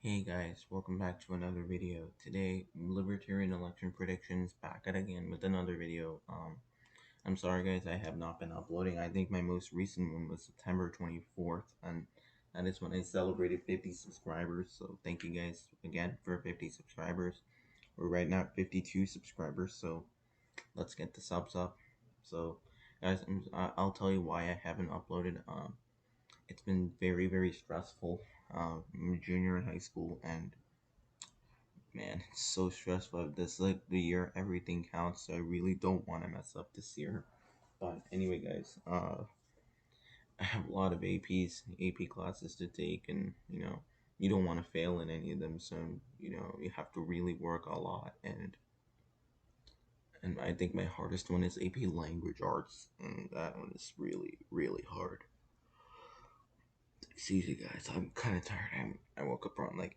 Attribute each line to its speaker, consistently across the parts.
Speaker 1: Hey guys, welcome back to another video. Today, Libertarian election predictions, back at again with another video. I'm sorry guys, I have not been uploading. I think my most recent one was September 24th, and that is when I celebrated 50 subscribers. So thank you guys again for 50 subscribers. We're right now at 52 subscribers, so let's get the subs up. So guys, I'll tell you why I haven't uploaded. It's been very stressful. I'm a junior in high school, and man, it's so stressful. This like the year everything counts, so I really don't want to mess up this year. But anyway, guys, I have a lot of AP classes to take, and you don't want to fail in any of them. So you have to really work a lot, and I think my hardest one is AP Language Arts, and that one is really hard. Excuse me, guys. I'm kind of tired. I woke up around like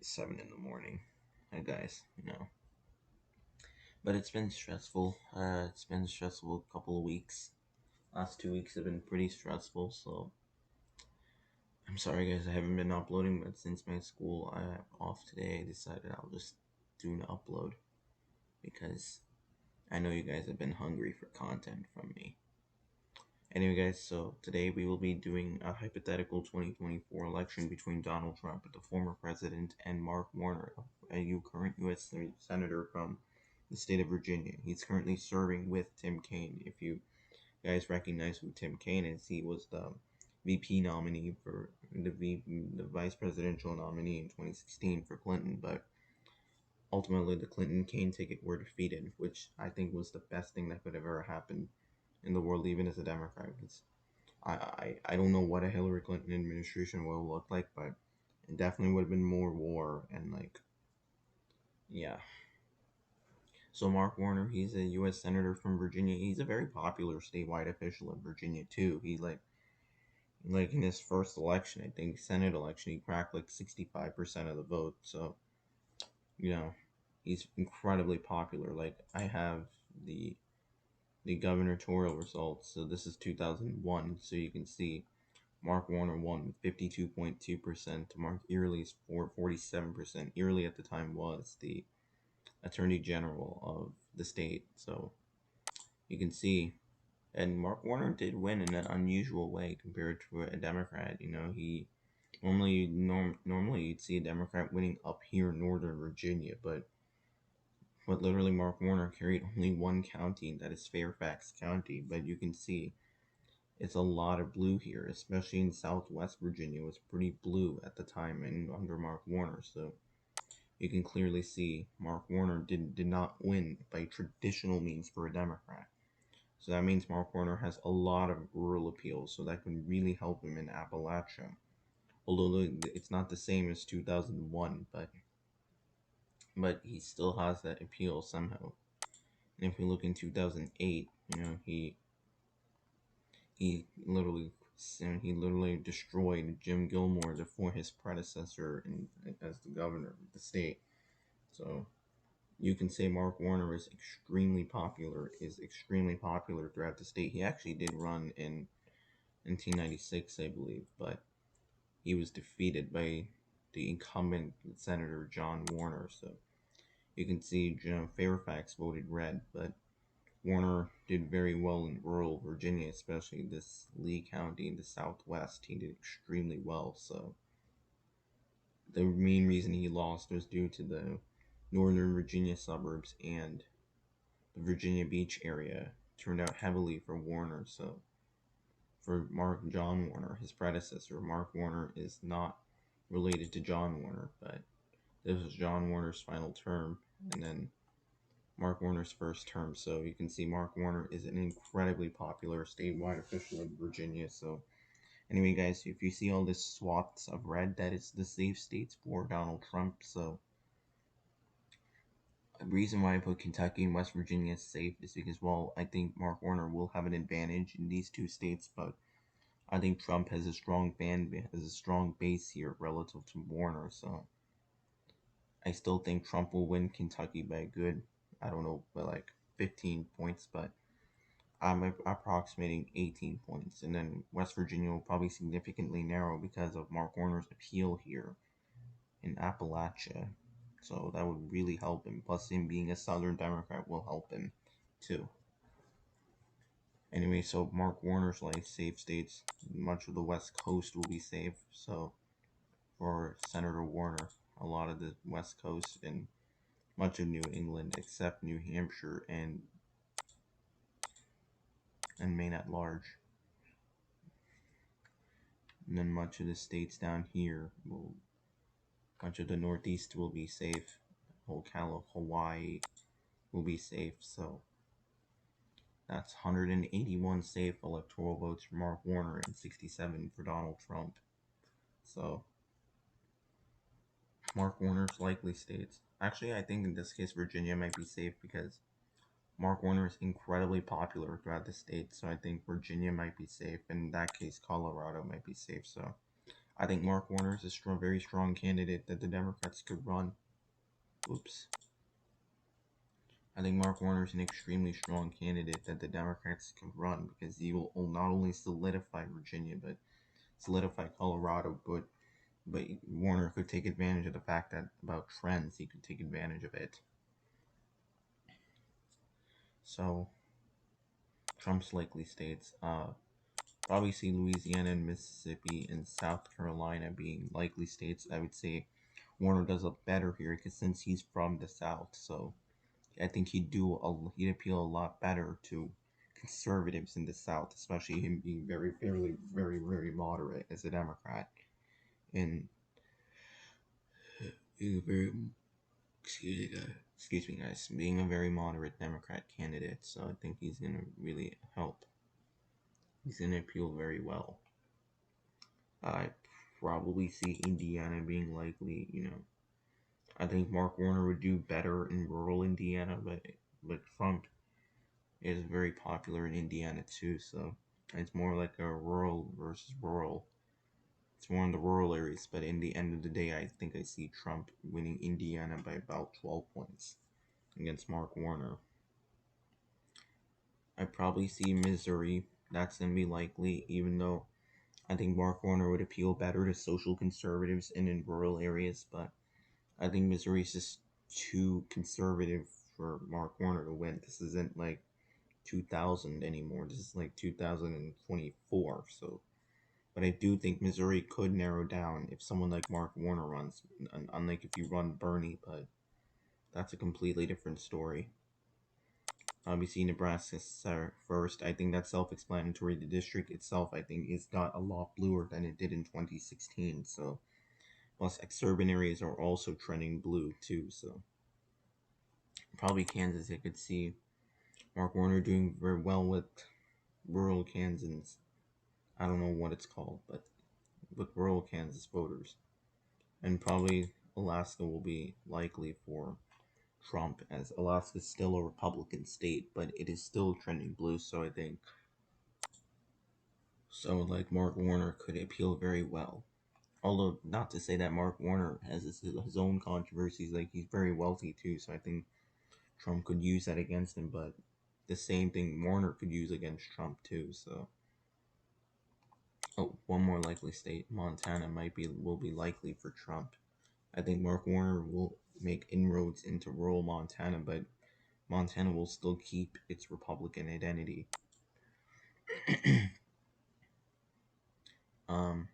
Speaker 1: 7 in the morning. Guys, but it's been stressful. It's been a stressful couple of weeks. Last 2 weeks have been pretty stressful, so I'm sorry guys I haven't been uploading, but since my school I have off today, I decided I'll just do an upload because I know you guys have been hungry for content from me. Anyway guys, so today we will be doing a hypothetical 2024 election between Donald Trump, the former president, and Mark Warner, a current U.S. Senator from the state of Virginia. He's currently serving with Tim Kaine. If you guys recognize who Tim Kaine is, he was the VP nominee for the vice presidential nominee in 2016 for Clinton, but ultimately the Clinton-Kaine ticket were defeated, which I think was the best thing that could have ever happened in the world, even as a Democrat. Because I don't know what a Hillary Clinton administration will look like, but it definitely would have been more war and yeah. So Mark Warner, he's a U.S. senator from Virginia. He's a very popular statewide official in Virginia too. He like in his first election, I think Senate election, he cracked like 65% of the vote. So you know, he's incredibly popular. Like I have the the gubernatorial results. So this is 2001. So you can see Mark Warner won with 52.2% to Mark Earley's 47%. Earley at the time was the attorney general of the state. So you can see, and Mark Warner did win in an unusual way compared to a Democrat. He normally you'd see a Democrat winning up here in Northern Virginia, but literally Mark Warner carried only one county, and that is Fairfax County. But you can see it's a lot of blue here, especially in Southwest Virginia. It was pretty blue at the time and under Mark Warner. So you can clearly see Mark Warner did not win by traditional means for a Democrat. So that means Mark Warner has a lot of rural appeal, so that can really help him in Appalachia. Although it's not the same as 2001, but he still has that appeal somehow. And if we look in 2008, he literally destroyed Jim Gilmore before his predecessor as the governor of the state. So you can say Mark Warner is extremely popular throughout the state. He actually did run in 1996, I believe, but he was defeated by the incumbent Senator John Warner. So you can see Fairfax voted red, but Warner did very well in rural Virginia, especially this Lee County in the Southwest. He did extremely well. So the main reason he lost was due to the Northern Virginia suburbs, and the Virginia Beach area turned out heavily for Warner. So for John Warner, his predecessor, Mark Warner is not related to John Warner, but this was John Warner's final term, and then Mark Warner's first term. So you can see Mark Warner is an incredibly popular statewide official in Virginia. So anyway, guys, if you see all this swaths of red, that is the safe states for Donald Trump. So the reason why I put Kentucky and West Virginia as safe is because, well, I think Mark Warner will have an advantage in these two states, but I think Trump has a strong base here relative to Warner. So I still think Trump will win Kentucky by a good, I don't know, by like 15 points, but I'm approximating 18 points. And then West Virginia will probably significantly narrow because of Mark Warner's appeal here in Appalachia. So that would really help him. Plus, him being a Southern Democrat will help him too. Anyway, so Mark Warner's like safe states. Much of the West Coast will be safe. So for Senator Warner, a lot of the West Coast and much of New England, except New Hampshire and Maine at large. And then much of the states down here much of the Northeast will be safe. Whole Hawaii will be safe. So that's 181 safe electoral votes for Mark Warner and 67 for Donald Trump. So Mark Warner's likely states. Actually, I think in this case Virginia might be safe because Mark Warner is incredibly popular throughout the state. So I think Virginia might be safe. In that case, Colorado might be safe. So I think Mark Warner is a very strong candidate that the Democrats could run. Oops. I think Mark Warner is an extremely strong candidate that the Democrats can run because he will not only solidify Virginia, but solidify Colorado, but Warner could take advantage of the fact that about trends, he could take advantage of it. So, Trump's likely states, probably see Louisiana and Mississippi and South Carolina being likely states. I would say Warner does a better here because since he's from the South, so I think he'd appeal a lot better to conservatives in the South, especially him being very, very, very, very moderate as a Democrat, and being a very excuse me guys, being a very moderate Democrat candidate. So I think he's gonna really help. He's gonna appeal very well. I probably see Indiana being likely. I think Mark Warner would do better in rural Indiana, but Trump is very popular in Indiana too, so it's more like a rural versus rural. It's more in the rural areas, but in the end of the day, I think I see Trump winning Indiana by about 12 points against Mark Warner. I probably see Missouri. That's going to be likely, even though I think Mark Warner would appeal better to social conservatives and in rural areas, but I think Missouri is just too conservative for Mark Warner to win. This isn't like 2000 anymore. This is like 2024. So, but I do think Missouri could narrow down if someone like Mark Warner runs, unlike if you run Bernie, but that's a completely different story. Obviously, Nebraska first. I think that's self-explanatory. The district itself, I think, is got a lot bluer than it did in 2016. So, plus exurban areas are also trending blue too. So, probably Kansas, I could see Mark Warner doing very well with rural Kansans. I don't know what it's called, but with rural Kansas voters. And probably Alaska will be likely for Trump, as Alaska is still a Republican state, but it is still trending blue, so I think like Mark Warner could appeal very well. Although, not to say that Mark Warner has his own controversies, like he's very wealthy too, so I think Trump could use that against him, but the same thing Warner could use against Trump too, so. Oh, one more likely state, Montana will be likely for Trump. I think Mark Warner will make inroads into rural Montana, but Montana will still keep its Republican identity.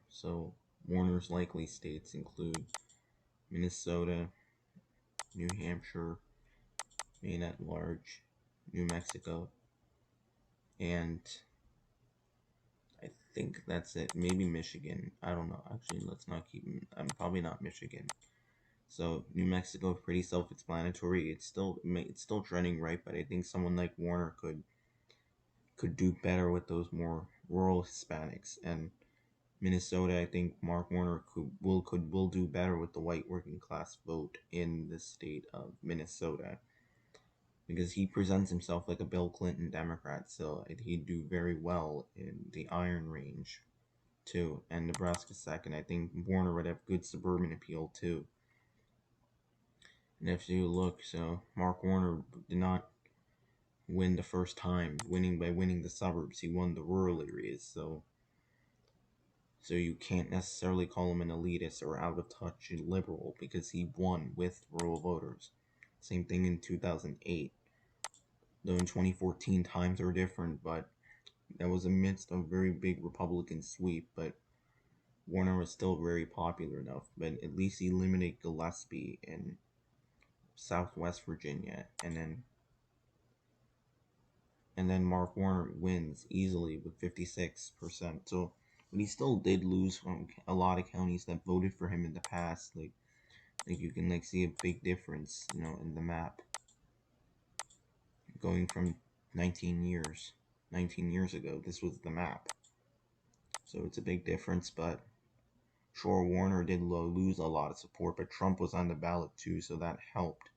Speaker 1: So Warner's likely states include Minnesota, New Hampshire, Maine at large, New Mexico, and I think that's it. Maybe Michigan. I don't know. Actually, let's not keep. I'm probably not Michigan. So New Mexico is pretty self-explanatory. It's still trending right, but I think someone like Warner could do better with those more rural Hispanics. And Minnesota, I think Mark Warner will do better with the white working class vote in the state of Minnesota, because he presents himself like a Bill Clinton Democrat, so he'd do very well in the Iron Range too. And Nebraska second. I think Warner would have good suburban appeal too. And if you look, so Mark Warner did not win the first time, winning the suburbs. He won the rural areas, so So you can't necessarily call him an elitist or out of touch liberal because he won with rural voters. Same thing in 2008. Though in 2014 times are different, but that was amidst a very big Republican sweep, but Warner was still very popular enough. But at least he eliminated Gillespie in Southwest Virginia, and then Mark Warner wins easily with 56%. So, but he still did lose from a lot of counties that voted for him in the past. Like you can see a big difference, in the map going from 19 years ago. This was the map, so it's a big difference. But sure, Warner did lose a lot of support, but Trump was on the ballot too, so that helped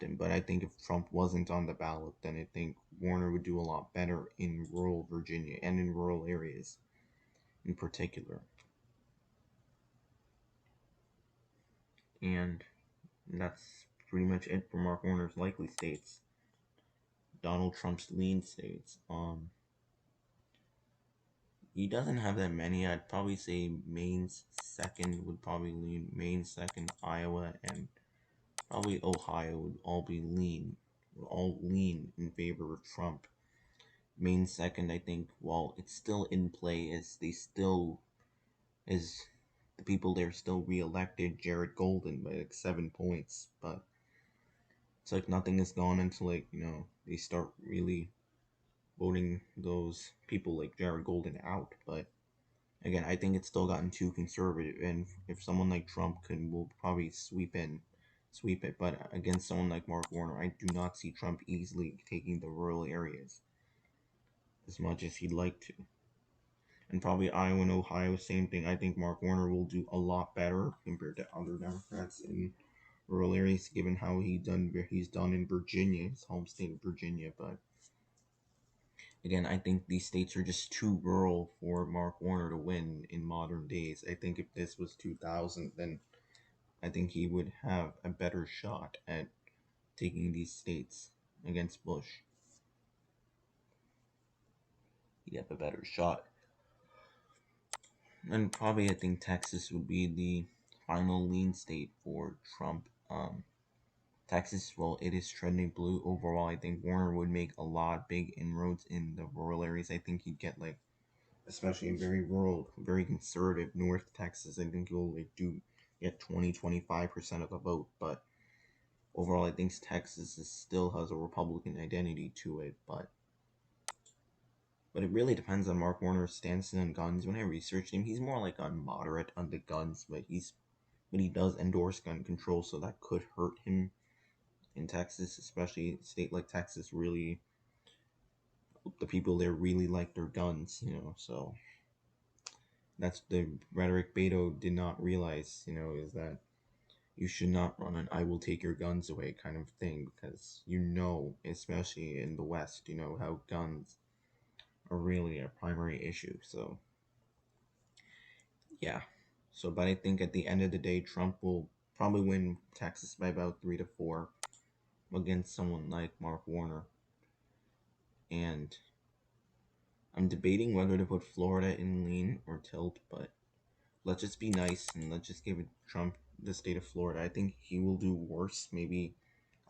Speaker 1: him. But I think if Trump wasn't on the ballot, then I think Warner would do a lot better in rural Virginia and in rural areas in particular. And that's pretty much it for Mark Warner's likely states. Donald Trump's lean states. He doesn't have that many. I'd probably say Maine's second would probably lean. Maine second, Iowa, and probably Ohio would all lean in favor of Trump. Maine second, I think, while it's still in play, as the people there still re-elected Jared Golden by 7 points, but it's like nothing is gone until they start really voting those people like Jared Golden out. But again, I think it's still gotten too conservative, and if someone like Trump will probably sweep it. But against someone like Mark Warner, I do not see Trump easily taking the rural areas as much as he'd like to. And probably Iowa and Ohio, same thing. I think Mark Warner will do a lot better compared to other Democrats in rural areas, given how he's done in Virginia, his home state of Virginia. But again, I think these states are just too rural for Mark Warner to win in modern days. I think if this was 2000, then I think he would have a better shot at taking these states against Bush. He'd have a better shot. And probably I think Texas would be the final lean state for Trump. Texas, well, it is trending blue overall. I think Warner would make a lot of big inroads in the rural areas. I think he'd get especially in very rural, very conservative North Texas. I think he'll get 20-25% of the vote. But overall, I think Texas still has a Republican identity to it. But it really depends on Mark Warner's stance on guns. When I researched him, he's more on moderate on the guns, but he does endorse gun control, so that could hurt him in Texas, especially a state like Texas. Really, the people there really like their guns, so that's the rhetoric Beto did not realize, is that you should not run an "I will take your guns away" kind of thing, because especially in the West, how guns are really a primary issue. So yeah, but I think at the end of the day, Trump will probably win Texas by about 3-4 against someone like Mark Warner. And I'm debating whether to put Florida in lean or tilt, but let's just be nice and let's just give Trump the state of Florida. I think he will do worse. Maybe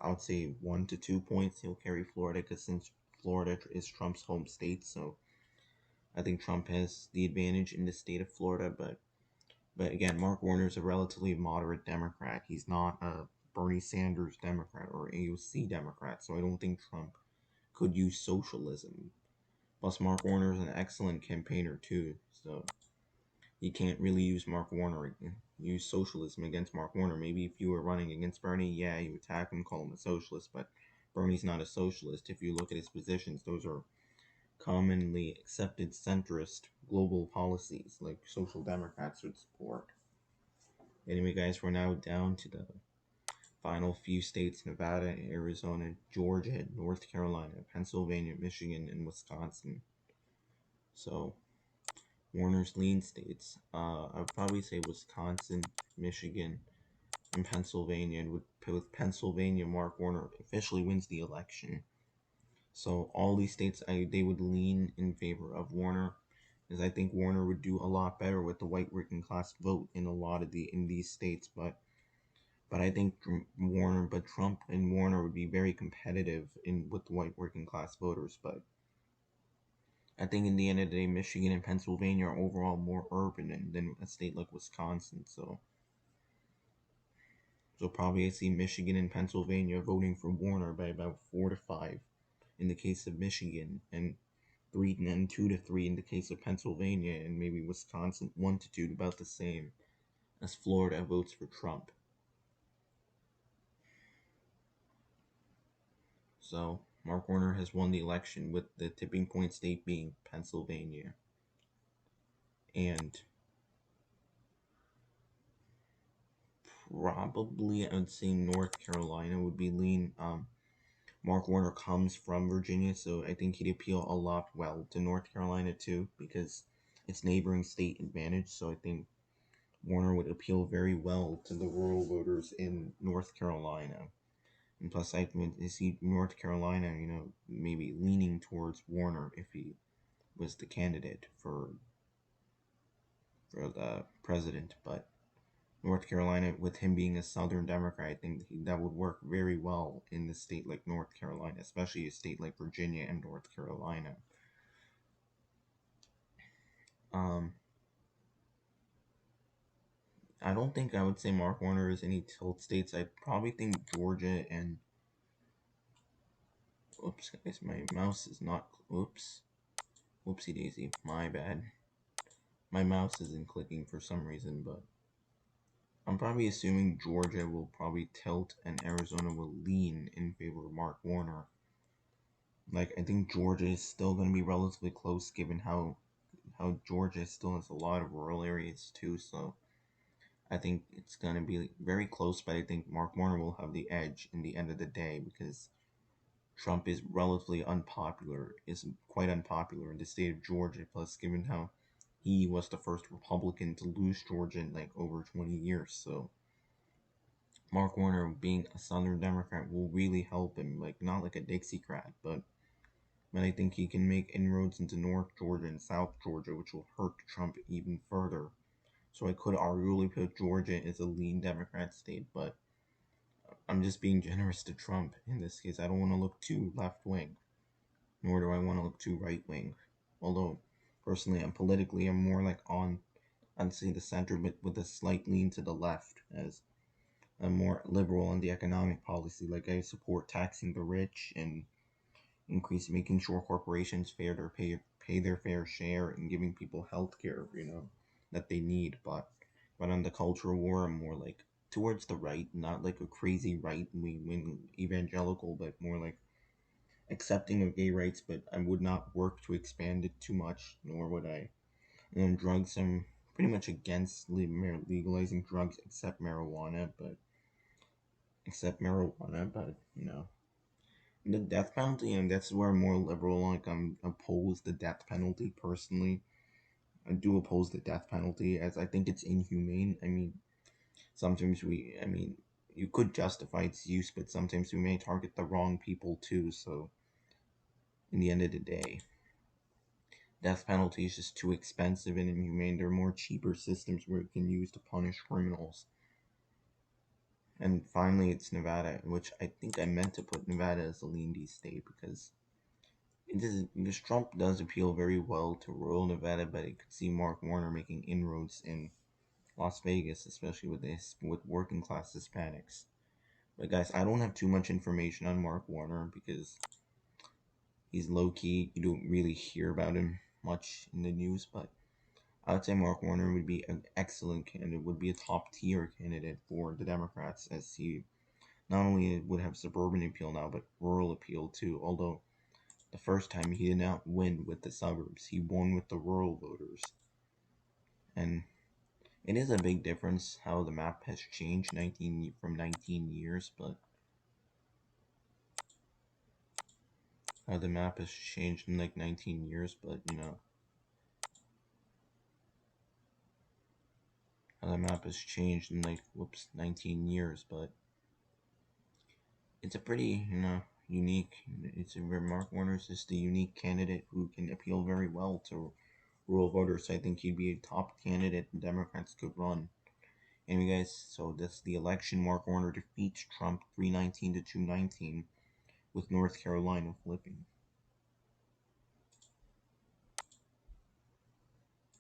Speaker 1: I would say 1 to 2 points he'll carry Florida, because since Florida is Trump's home state, so I think Trump has the advantage in the state of Florida. But again, Mark Warner is a relatively moderate Democrat. He's not a Bernie Sanders Democrat or AOC Democrat, so I don't think Trump could use socialism. Plus, Mark Warner is an excellent campaigner too, so you can't really use socialism against Mark Warner. Maybe if you were running against Bernie, yeah, you attack him, call him a socialist, but Bernie's not a socialist. If you look at his positions, those are commonly accepted centrist global policies like social democrats would support. Anyway, guys, we're now down to the final few states: Nevada, Arizona, Georgia, North Carolina, Pennsylvania, Michigan, and Wisconsin. So Warner's lean states, I would probably say Wisconsin, Michigan, and Pennsylvania. And with Pennsylvania, Mark Warner officially wins the election. So all these states, they would lean in favor of Warner. because I think Warner would do a lot better with the white working class vote in a lot of these states. But I think Trump and Warner would be very competitive in with the white working class voters. But I think in the end of the day, Michigan and Pennsylvania are overall more urban than a state like Wisconsin. So probably I see Michigan and Pennsylvania voting for Warner by about 4 to 5 in the case of Michigan, and 2 to 3 in the case of Pennsylvania, and maybe Wisconsin 1 to 2, about the same as Florida votes for Trump. So Mark Warner has won the election, with the tipping point state being Pennsylvania. And probably I would say North Carolina would be lean. Mark Warner comes from Virginia, so I think he'd appeal a lot well to North Carolina too, because it's neighboring state advantage. So I think Warner would appeal very well to the rural voters in North Carolina. And plus, I see North Carolina, maybe leaning towards Warner if he was the candidate for the president. But North Carolina, with him being a Southern Democrat, I think that would work very well in a state like North Carolina, especially a state like Virginia and North Carolina. I don't think I would say Mark Warner is any tilt states. I'd probably think Georgia and. Oops, guys, my mouse is not. Oops. Whoopsie daisy. My bad. My mouse isn't clicking for some reason, but I'm probably assuming Georgia will probably tilt and Arizona will lean in favor of Mark Warner. Like, I think Georgia is still going to be relatively close, given how Georgia still has a lot of rural areas too. So I think it's going to be very close, but I think Mark Warner will have the edge in the end of the day, because Trump is relatively unpopular, is quite unpopular in the state of Georgia. Plus, given how he was the first Republican to lose Georgia in like over 20 years, so Mark Warner being a Southern Democrat will really help him. Like, not like a Dixiecrat, but I think he can make inroads into North Georgia and South Georgia, which will hurt Trump even further. So I could arguably put Georgia as a lean Democrat state, but I'm just being generous to Trump in this case. I don't want to look too left wing, nor do I want to look too right wing. Although, personally, I'm more like on, I'd say the center, but with a slight lean to the left, as I'm more liberal on the economic policy. Like, I support taxing the rich and making sure corporations pay their fair share, and giving people health care, that they need. But on the cultural war, I'm more like towards the right, not like a crazy right wing evangelical, but more like accepting of gay rights. But I would not work to expand it too much, nor would I. And then drugs, I'm pretty much against legalizing drugs except marijuana, but the death penalty, and that's where I'm more liberal. Like, I'm opposed the death penalty personally. I do oppose the death penalty, as I think it's inhumane. I mean, you could justify its use, but sometimes we may target the wrong people too. So, in the end of the day, death penalty is just too expensive and inhumane. There are more cheaper systems where it can use to punish criminals. And finally, it's Nevada, which I think I meant to put Nevada as a lean D state, because Trump does appeal very well to rural Nevada, but I could see Mark Warner making inroads in Las Vegas, especially with working class Hispanics. But guys, I don't have too much information on Mark Warner, because he's low key. You don't really hear about him much in the news, but I would say Mark Warner would be an excellent candidate, would be a top tier candidate for the Democrats, as he not only would have suburban appeal now, but rural appeal too. Although the first time he did not win with the suburbs, he won with the rural voters. And it is a big difference how the map has changed 19 years, but how the map has changed in like 19 years, but how the map has changed in like 19 years, but it's a pretty unique. Mark Warner is just a unique candidate who can appeal very well to rural voters. So I think he'd be a top candidate the Democrats could run. Anyway, guys, so this the election. Mark Warner defeats Trump 319 to 219, with North Carolina flipping.